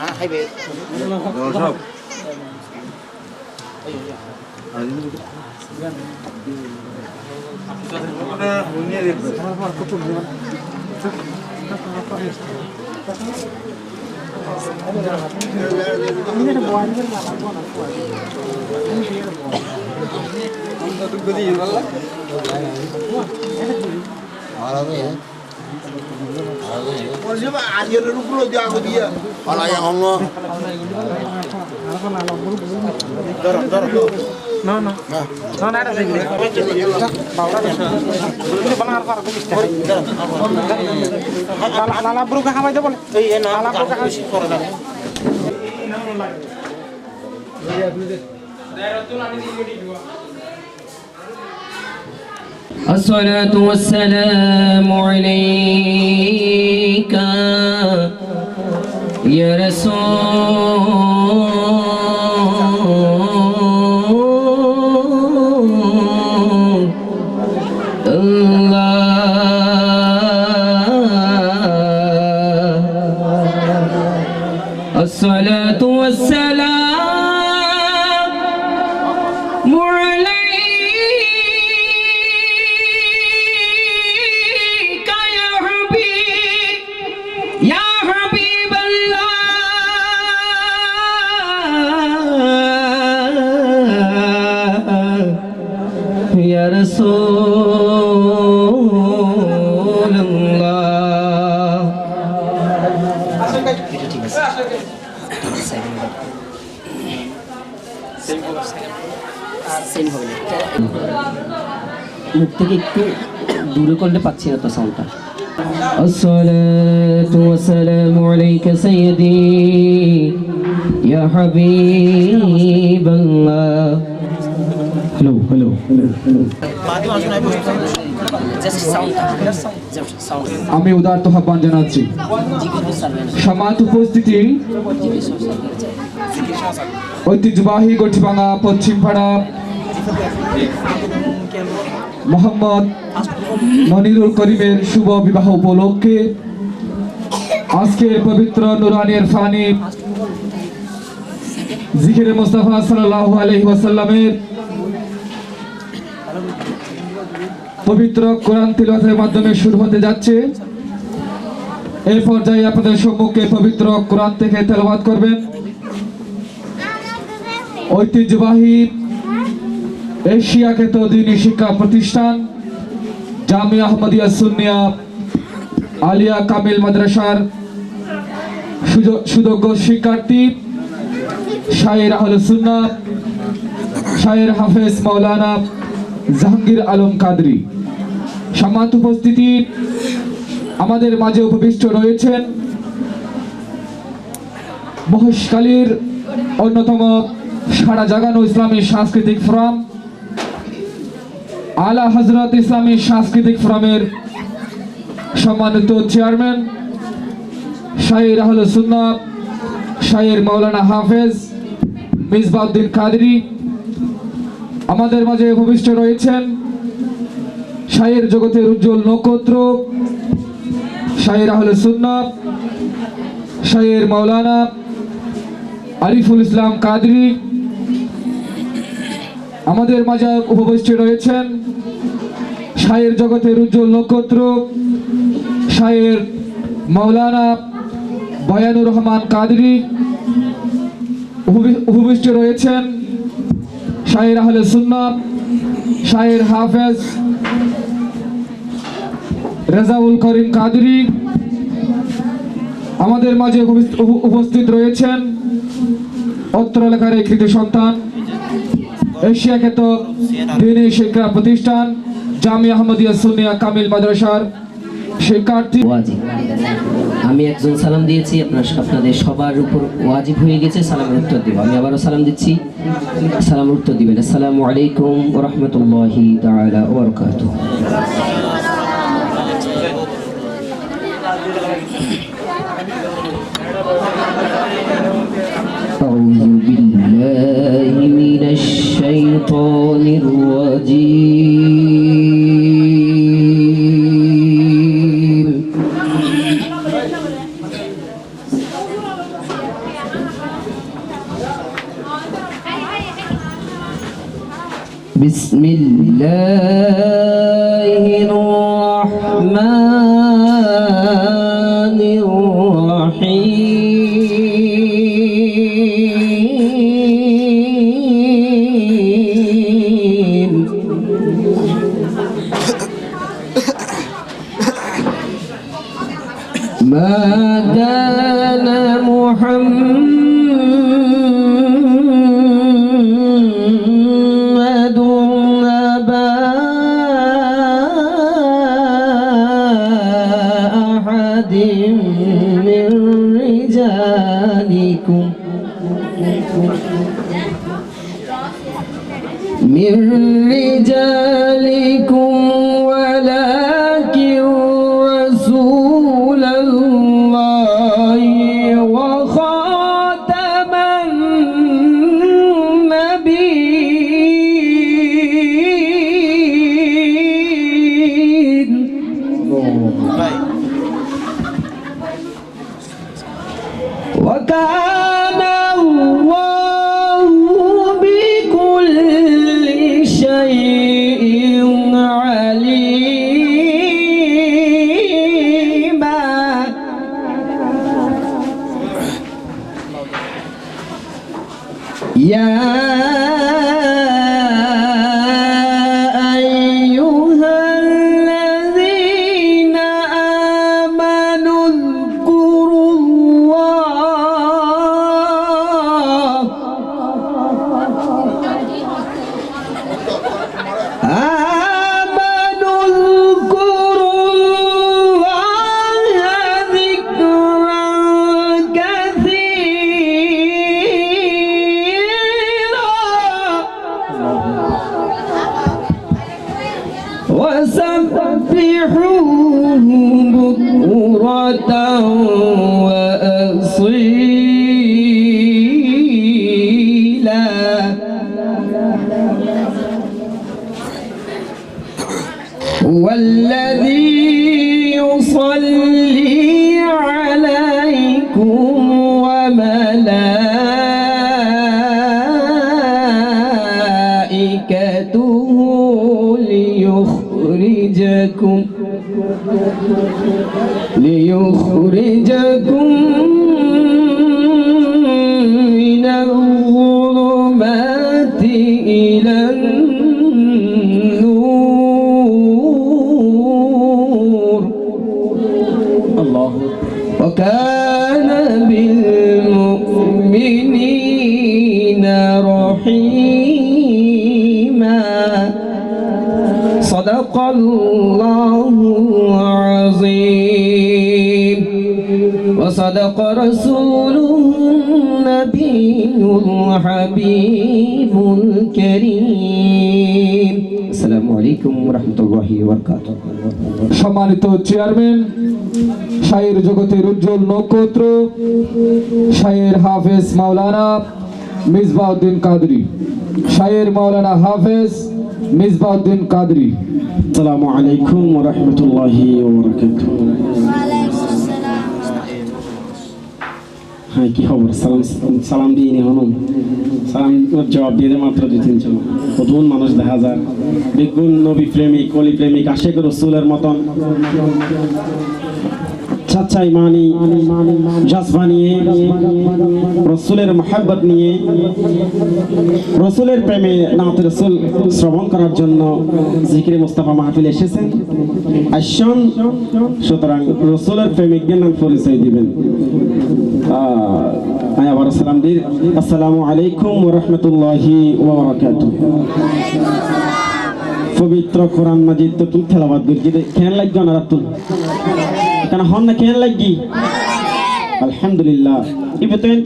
Hai bé. Rồi sao? Siapa aja dulu bro jago dia. Kalau yang Allah. Dorong. No, ada sih. Bawa ini benar apa bisa. Nala bro kah aja boleh? Iya, nala bro kah sih corona. الصلاة والسلام عليك يا رسول الله الصلاة والسلام يا رسول الله মুখ থেকে একটু দূরে করলে পাচ্ছি না তো সাউন্ডটা الصلاة والسلام عليك سيدي يا حبيب الله Hello. আমি উদারত আহ্বান জানাচ্ছি সম্মানিত উপস্থিতি ঐতিহ্যবাহী গঠিভাঙা পশ্চিমপাড়া মোহাম্মদ মনিরুল করিমের শুভ বিবাহ উপলক্ষে আজকের পবিত্র নুরানির ফানি জিকিরে মুস্তাফা সাল্লাল্লাহু আলাইহি ওয়াসাল্লামের পবিত্র কোরআন তিলাওয়াতের মাধ্যমে শুরু হতে যাচ্ছে। এই পর্যায়ে আপনাদের সম্মুখে পবিত্র কোরআন থেকে তেলাওয়াত করবেন ঐতিহ্যবাহী এশিয়া খ্যাত দ্বীনি শিক্ষা প্রতিষ্ঠান জামিয়া আহমদিয়া সুন্নিয়া আলিয়া কামিল মাদ্রাসার সুযোগ্য শিক্ষার্থী শায়ের আহলুস সুন্নাহ শায়ের হাফেজ মাওলানা জাহাঙ্গীর আলম কাদরি। সম্মানিত উপস্থিতি, আমাদের মাঝে উপবিষ্ট রয়েছেন মহেশখালীর অন্যতম সারা জাগানো ইসলামী সাংস্কৃতিক ফোরাম আলা হযরত ইসলামী সাংস্কৃতিক ফোরামের সম্মানিত চেয়ারম্যান শায়ের আহলুস সুন্নাহ শায়ের মাওলানা হাফেজ মিসবাউদ্দিন কাদরি। আমাদের মাঝে উপবিষ্ট রয়েছেন শায়ের জগতের উজ্জ্বল নক্ষত্র শায়ের আহলুস সুন্নাহ শায়ের মাওলানা আরিফুল ইসলাম কাদরি। আমাদের মাঝে উপবিষ্ট রয়েছেন শায়ের জগতের উজ্জ্বল নক্ষত্র শায়ের মাওলানা বয়ানুর রহমান কাদরি। উপবিষ্ট রয়েছেন শায়ের আহলুস সুন্নাহ শায়ের হাফেজ রেজাউল করিম কাদরি। আমাদের মাঝে উপস্থিত রয়েছেন অত্র এলাকার এই কৃতি সন্তান এশিয়া খ্যাত দ্বীনি শিক্ষা প্রতিষ্ঠান জামিয়া আহমদিয়া সুন্নিয়া কামিল মাদ্রাসার শিক্ষার্থী। আমি একজন সালাম দিয়েছি, আপনাদের সবার উপর ওয়াজিব হয়ে গেছে সালামের উত্তর দেব। আমি আবারও সালাম দিচ্ছি, সালামের উত্তর দিবেন। আসসালামু আলাইকুম ওয়া রাহমাতুল্লাহি তাআলা ওয়া বারাকাতুহু। আউযু বিল্লাহি মিনাশ শাইতানির রাজীম। بسم الله الرحمن الرحيم ما كان محمد أبا أحد من رجالكم ولكن رسول الله وخاتم النبيين وكان الله بكل شيء عليما يا أيها الذين آمنوا اذكروا الله ذكرا كثيرا وسبحوه بكرة وأصيلا هو الذي يصلي عليكم وملائكته ليخرجكم من الظلمات إلى النور الله وكان بالمؤمنين رحيما صدق الله العظيم وصدق رسوله النبي الحبيب الكريم السلام عليكم ورحمة الله وبركاته সম্মানিত চেয়ারম্যান শায়ের জগতের উজ্জ্বল নক্ষত্র শায়ের হাফেজ মাওলানা মিসবাউদ্দিন কাদরি শায়ের মাওলানা হাফেজ মিসবাউদ্দিন কাদরি আসসালামু আলাইকুম ওয়া রাহমাতুল্লাহি ওয়া বারাকাতুহু হ্যাঁ কি খবর সালাম দিয়ে নি হনুন সালাম জবাব দিয়ে মাত্র 2-3 জন কতজন মানুষ দেখা যায় বেগুন নবী প্রেমিক অলি প্রেমিক আশিক রাসূলের মতন सच्चा ईमानी जज्बा निये रसूलेर मोहब्बत निये रसूलेर प्रेमे नात रसूल श्रवण करार जन्य जिकिरे मुस्ताफा महफिल एसेছেন আসুন সুতরাং রসুলের প্রেমিকদের নাম পরিচয় দিবেন আমি আবার সালাম দিই আসসালামু আলাইকুম ওয়া রাহমাতুল্লাহি ওয়া বারাকাতুহু পবিত্র কোরআন মাজিদ তো কি তেলাওয়াত করছি কেন লাগবে না রাতুল কেন হন না কেন লাগি আলহামদুলিল্লাহ ইবতেন